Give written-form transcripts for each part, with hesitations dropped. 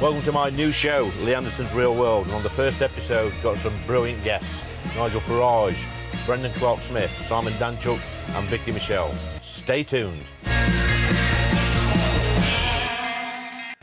Welcome to my new show, Lee Anderson's Real World, and on the first episode, got some brilliant guests. Nigel Farage, Brendan Clarke-Smith, Simon Danchuk and Vicki Michelle. Stay tuned.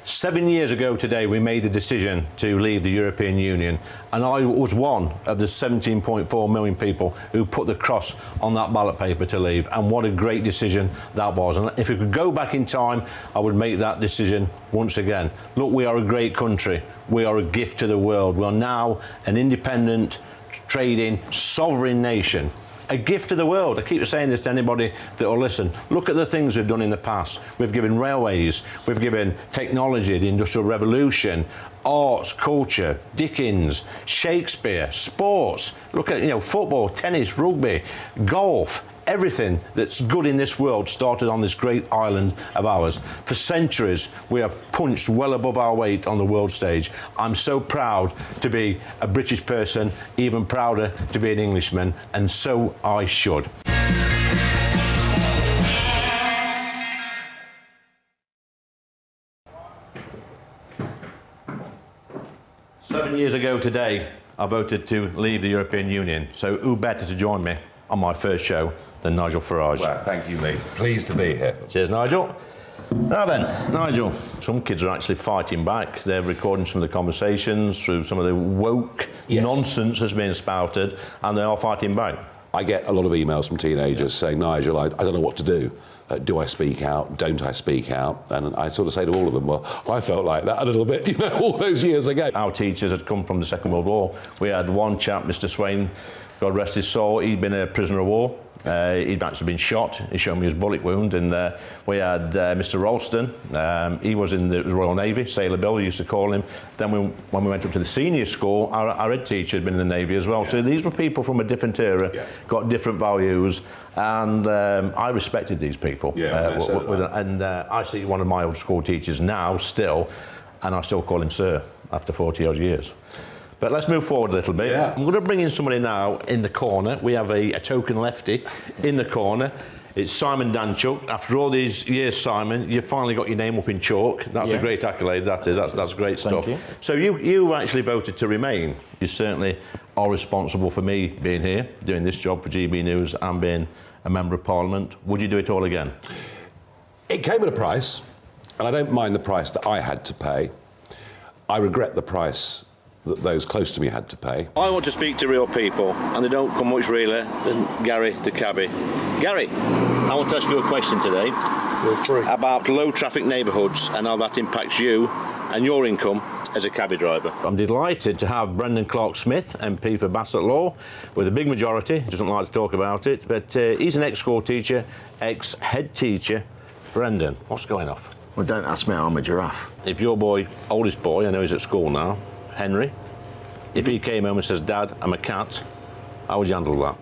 7 years ago today, we made the decision to leave the European Union, and I was one of the 17.4 million people who put the cross on that ballot paper to leave, and what a great decision that was. And if we could go back in time, I would make that decision once again. Look, we are a great country. We are a gift to the world. We are now an independent, trading, sovereign nation. A gift to the world. I keep saying this to anybody that will listen. Look at the things we've done in the past. We've given railways, we've given technology, the Industrial Revolution, arts, culture, Dickens, Shakespeare, sports. Look at, football, tennis, rugby, golf. Everything that's good in this world started on this great island of ours. For centuries, we have punched well above our weight on the world stage. I'm so proud to be a British person, even prouder to be an Englishman, and so I should. Seven years ago today, I voted to leave the European Union, so who better to join me on my first show than Nigel Farage. Well, thank you, Lee. Pleased to be here. Cheers, Nigel. Now then, Nigel, some kids are actually fighting back. They're recording some of the conversations through some of the woke nonsense that's being spouted, and they are fighting back. I get a lot of emails from teenagers saying, Nigel, I don't know what to do. Do I speak out? Don't I speak out? And I sort of say to all of them, well, I felt like that a little bit, all those years ago. Our teachers had come from the Second World War. We had one chap, Mr. Swain, God rest his soul, he'd been a prisoner of war. He'd actually been shot. He showed me his bullet wound. And we had Mr. Ralston. He was in the Royal Navy, Sailor Bill, we used to call him. Then when we went up to the senior school, our head teacher had been in the Navy as well. Yeah. So these were people from a different era, got different values, and I respected these people. Yeah, I see one of my old school teachers now still, and I still call him sir after 40 odd years. But let's move forward a little bit. Yeah. I'm going to bring in somebody now in the corner. We have a token lefty in the corner. It's Simon Danchuk. After all these years, Simon, you've finally got your name up in chalk. That's a great accolade, that is. That's great stuff. Thank you. So you actually voted to remain. You certainly are responsible for me being here, doing this job for GB News and being a Member of Parliament. Would you do it all again? It came at a price, and I don't mind the price that I had to pay. I regret the price that those close to me had to pay. I want to speak to real people, and they don't come much realer than Gary the cabbie. Gary, I want to ask you a question today about low traffic neighbourhoods and how that impacts you and your income as a cabbie driver. I'm delighted to have Brendan Clarke-Smith MP for Bassett Law with a big majority. He doesn't like to talk about it, but he's an ex-school teacher, ex-head teacher. Brendan, what's going off? Well, don't ask me, I'm a giraffe. If your boy, oldest boy, I know he's at school now, Henry, if he came home and says, Dad, I'm a cat, how would you handle that?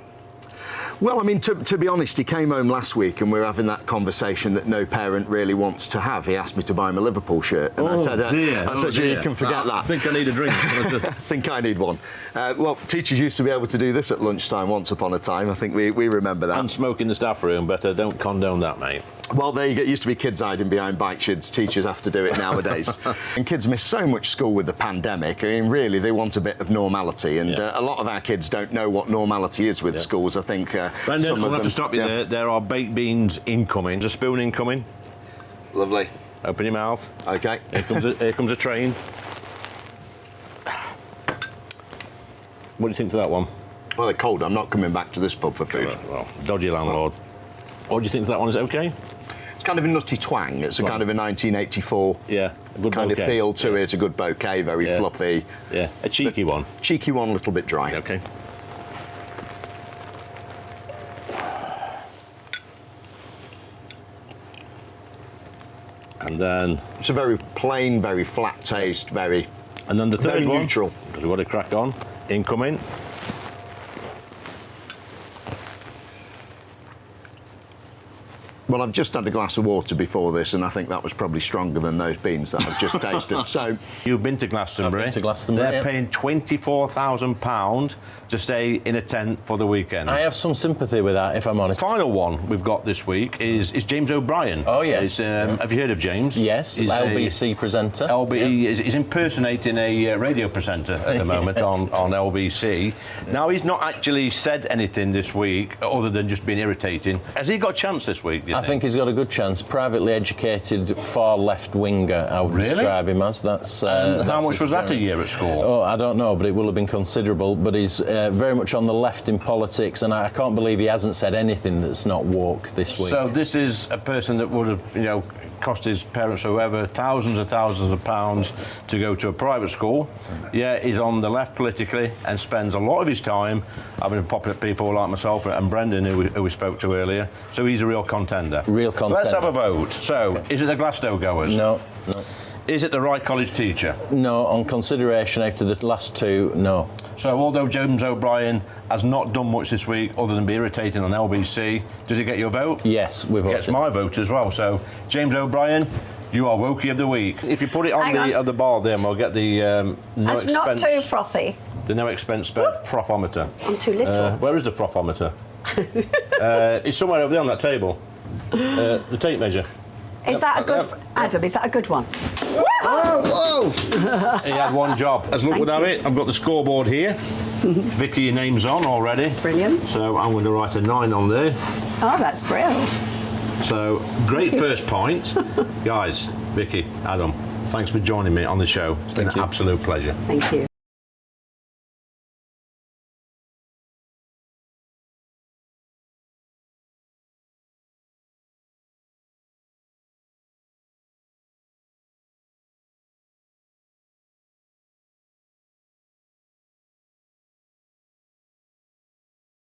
Well, I mean, to be honest, he came home last week and we were having that conversation that no parent really wants to have. He asked me to buy him a Liverpool shirt. And I said, you can forget that. I think I need a drink. I think I need one. Well, teachers used to be able to do this at lunchtime once upon a time. I think we remember that. And smoke in the staff room, but don't condone that, mate. Well, there you go. It used to be kids hiding behind bike sheds. Teachers have to do it nowadays. And kids miss so much school with the pandemic. I mean, really, they want a bit of normality. And a lot of our kids don't know what normality is with schools. I think Brendan, I'll have to stop you there. There are baked beans incoming. There's a spoon incoming. Lovely. Open your mouth. OK. Here comes a train. What do you think to that one? Well, they're cold. I'm not coming back to this pub for food. Well, dodgy landlord. What do you think to that one? Is it OK? It's kind of a nutty twang. It's a kind of a 1984 kind of feel to it. A good bouquet, very fluffy. Yeah, a cheeky one. Cheeky one, a little bit dry. OK. And then it's a very plain, very flat taste, very. And then the third one, neutral. Because we've got to crack on. Incoming. Well, I've just had a glass of water before this, and I think that was probably stronger than those beans that I've just tasted. So You've been to Glastonbury. I've been to Glastonbury, They're yeah. paying £24,000 to stay in a tent for the weekend. I have some sympathy with that, if I'm honest. Final one we've got this week is James O'Brien. Oh, yes. Have you heard of James? Yes, He's LBC presenter. He's impersonating a radio presenter at the moment on LBC. Now, he's not actually said anything this week other than just being irritating. Has he got a chance this week, do you I think he's got a good chance. Privately educated, far left winger, I would describe him as. That's how much was that a year at school? Oh, I don't know, but it will have been considerable. But he's very much on the left in politics, and I can't believe he hasn't said anything that's not woke this week. So this is a person that would have, cost his parents or whoever thousands of pounds to go to a private school. Yeah, he's on the left politically and spends a lot of his time having to pop at people like myself and Brendan, who we spoke to earlier. So he's a real contender. Real contender. Let's have a vote. So, is it the Glasgow goers? No. Is it the right college teacher? No, on consideration after the last two, no. So although James O'Brien has not done much this week other than be irritating on LBC, does he get your vote? Yes, we've voted. Gets my vote as well. So James O'Brien, you are Wokey of the Week. If you put it on the bar there, we'll get the That's not too frothy. The no expense frothometer. I'm too little. Where is the frothometer? It's somewhere over there on that table. The tape measure. Is that a good... Adam, is that a good one? whoa! He had one job. As luck would have it, I've got the scoreboard here. Vicki, your name's on already. Brilliant. So I'm going to write a 9 on there. Oh, that's brilliant. So, great first point. Guys, Vicki, Adam, thanks for joining me on the show. It's been an absolute pleasure. Thank you.